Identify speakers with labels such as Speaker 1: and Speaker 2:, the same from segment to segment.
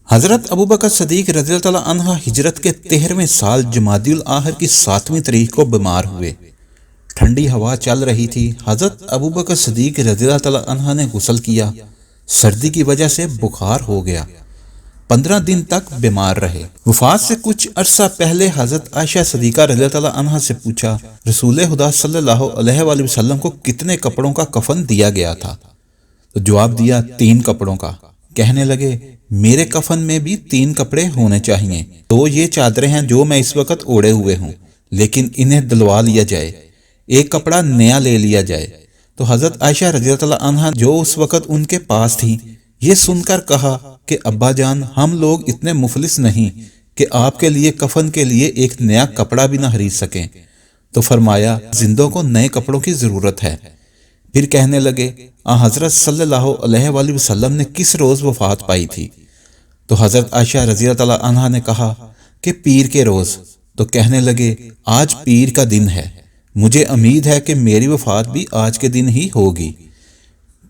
Speaker 1: حضرت ابوبکر صدیق رضی اللہ تعالیٰ عنہ ہجرت کے 13ویں سال جمادی الآخر کی 7ویں تاریخ کو بیمار ہوئے۔ ٹھنڈی ہوا چل رہی تھی۔ حضرت ابوبکر صدیق رضی اللہ تعالیٰ عنہ نے غسل کیا۔ سردی کی وجہ سے بخار ہو گیا۔ 15 دن تک بیمار رہے۔ وفات سے کچھ عرصہ پہلے حضرت عائشہ صدیقہ رضی اللہ تعالیٰ عنہ سے پوچھا، رسول خدا صلی اللہ علیہ وآلہ وسلم کو کتنے کپڑوں کا کفن دیا گیا تھا؟ تو جواب دیا 3 کپڑوں کا۔ کہنے لگے میرے کفن میں بھی 3 کپڑے ہونے چاہیے۔ تو یہ چادریں ہیں جو میں اس وقت اوڑے ہوئے ہوں، لیکن انہیں دلوا لیا جائے، ایک کپڑا نیا لے لیا جائے۔ تو حضرت عائشہ رضی اللہ تعالیٰ عنہ جو اس وقت ان کے پاس تھی، یہ سن کر کہا کہ ابا جان، ہم لوگ اتنے مفلس نہیں کہ آپ کے لیے کفن کے لیے ایک نیا کپڑا بھی نہ خرید سکیں۔ تو فرمایا زندوں کو نئے کپڑوں کی ضرورت ہے۔ پھر کہنے لگے حضرت صلی اللہ علیہ وآلہ وسلم نے کس روز وفات پائی تھی؟ تو حضرت عائشہ رضی اللہ تعالیٰ عنہ نے کہا کہ پیر کے روز۔ تو کہنے لگے آج پیر کا دن ہے، مجھے امید ہے کہ میری وفات بھی آج کے دن ہی ہوگی۔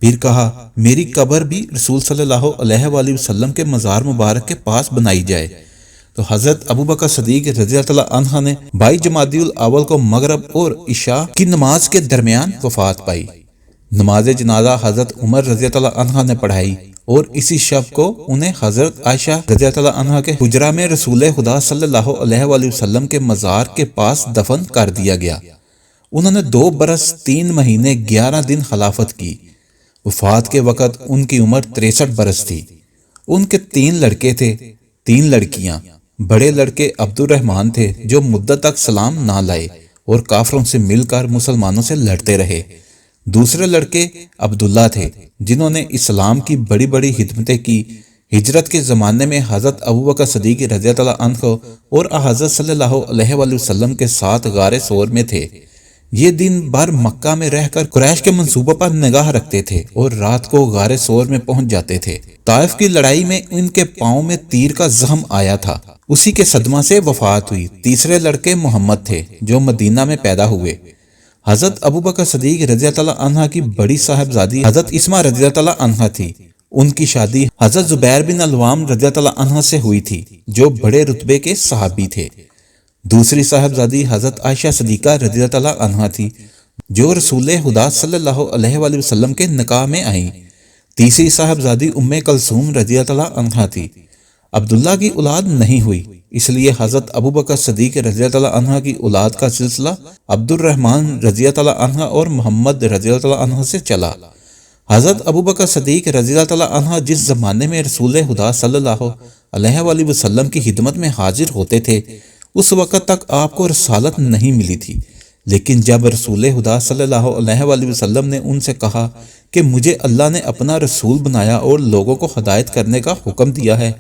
Speaker 1: پھر کہا میری قبر بھی رسول صلی اللہ علیہ وآلہ وسلم کے مزار مبارک کے پاس بنائی جائے۔ تو حضرت ابوبکر صدیق رضی اللہ تعالیٰ عنہ نے 22 جمادی الاول کو مغرب اور عشاء کی نماز کے درمیان وفات پائی۔ نماز جنازہ حضرت عمر رضی اللہ عنہ نے پڑھائی، اور اسی شب کو انہیں حضرت عائشہ رضی اللہ عنہ کے حجرہ میں رسول خدا صلی اللہ علیہ وآلہ وسلم کے مزار کے پاس دفن کر دیا گیا۔ انہوں نے 2 برس 3 مہینے 11 دن خلافت کی۔ وفات کے وقت ان کی عمر 63 برس تھی۔ ان کے 3 لڑکے تھے، 3 لڑکیاں۔ بڑے لڑکے عبد الرحمن تھے جو مدت تک سلام نہ لائے اور کافروں سے مل کر مسلمانوں سے لڑتے رہے۔ دوسرے لڑکے عبداللہ تھے جنہوں نے اسلام کی بڑی بڑی خدمتیں کی۔ ہجرت کے زمانے میں حضرت ابوبکر صدیق رضی اللہ عنہ اور حضرت صلی اللہ علیہ وآلہ وسلم کے ساتھ غار ثور میں تھے۔ یہ دن بھر مکہ میں رہ کر قریش کے منصوبوں پر نگاہ رکھتے تھے اور رات کو غار ثور میں پہنچ جاتے تھے۔ طائف کی لڑائی میں ان کے پاؤں میں تیر کا زخم آیا تھا، اسی کے صدمہ سے وفات ہوئی۔ تیسرے لڑکے محمد تھے جو مدینہ میں پیدا ہوئے۔ حضرت ابوبکر صدیق رضی اللہ عنہ کی بڑی صاحبزادی حضرت اسمہ رضی اللہ عنہ تھی۔ ان کی شادی حضرت زبیر بن العوام رضی اللہ عنہ سے ہوئی تھی جو بڑے رتبے کے صحابی تھے۔ دوسری صاحبزادی حضرت عائشہ صدیقہ رضی اللہ عنہ تھی جو رسول خدا صلی اللہ علیہ وآلہ وسلم کے نکاح میں آئیں۔ تیسری صاحبزادی ام کلثوم رضی اللہ عنہ تھی۔ عبداللہ کی اولاد نہیں ہوئی، اس لیے حضرت ابوبکر صدیق رضی اللہ عنہ کی اولاد کا سلسلہ عبد الرحمن رضی اللہ عنہ اور محمد رضی اللہ عنہ سے چلا۔ حضرت ابوبکر صدیق رضی اللہ عنہ جس زمانے میں رسول خدا صلی اللہ علیہ وآلہ وسلم کی خدمت میں حاضر ہوتے تھے، اس وقت تک آپ کو رسالت نہیں ملی تھی، لیکن جب رسول خدا صلی اللہ علیہ وآلہ وسلم نے ان سے کہا کہ مجھے اللہ نے اپنا رسول بنایا اور لوگوں کو ہدایت کرنے کا حکم دیا ہے،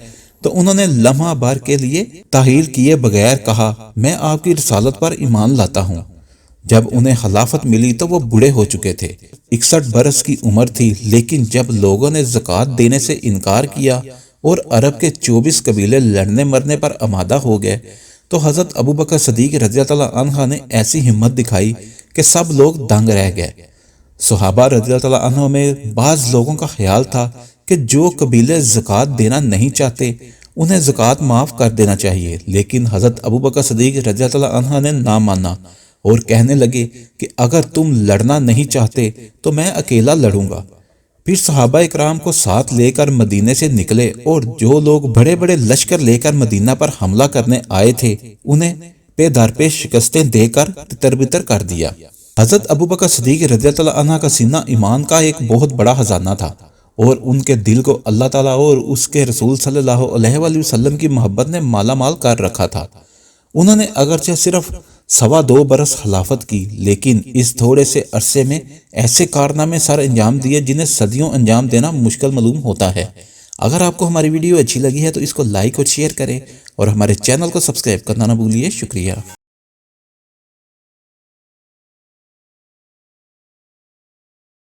Speaker 1: تو انہوں نے لمحہ بھر کے لیے تاخیر کیے بغیر کہا میں آپ کی رسالت پر ایمان لاتا ہوں۔ جب انہیں خلافت ملی تو وہ بوڑھے ہو چکے تھے، 61 برس کی عمر تھی، لیکن جب لوگوں نے زکوٰۃ دینے سے انکار کیا اور عرب کے 24 قبیلے لڑنے مرنے پر آمادہ ہو گئے تو حضرت ابوبکر صدیق رضی اللہ عنہ نے ایسی ہمت دکھائی کہ سب لوگ دنگ رہ گئے۔ صحابہ رضی اللہ عنہ میں بعض لوگوں کا خیال تھا کہ جو قبیلے زکوٰۃ دینا نہیں چاہتے انہیں زکوٰۃ معاف کر دینا چاہیے، لیکن حضرت ابوبکر صدیق رضی اللہ عنہ نے نہ مانا اور کہنے لگے کہ اگر تم لڑنا نہیں چاہتے تو میں اکیلا لڑوں گا۔ پھر صحابہ اکرام کو ساتھ لے کر مدینے سے نکلے اور جو لوگ بڑے بڑے لشکر لے کر مدینہ پر حملہ کرنے آئے تھے انہیں پے در پے شکستیں دے کر تتر بتر کر دیا۔ حضرت ابوبکر صدیق رضی اللہ عنہ کا سینہ ایمان کا ایک بہت بڑا خزانہ تھا، اور ان کے دل کو اللہ تعالیٰ اور اس کے رسول صلی اللہ علیہ وآلہ وسلم کی محبت نے مالا مال کر رکھا تھا۔ انہوں نے اگرچہ صرف 2.25 برس خلافت کی، لیکن اس تھوڑے سے عرصے میں ایسے کارنامے سر انجام دیے جنہیں صدیوں انجام دینا مشکل معلوم ہوتا ہے۔ اگر آپ کو ہماری ویڈیو اچھی لگی ہے تو اس کو لائک اور شیئر کریں اور ہمارے چینل کو سبسکرائب کرنا نہ بھولیے۔ شکریہ۔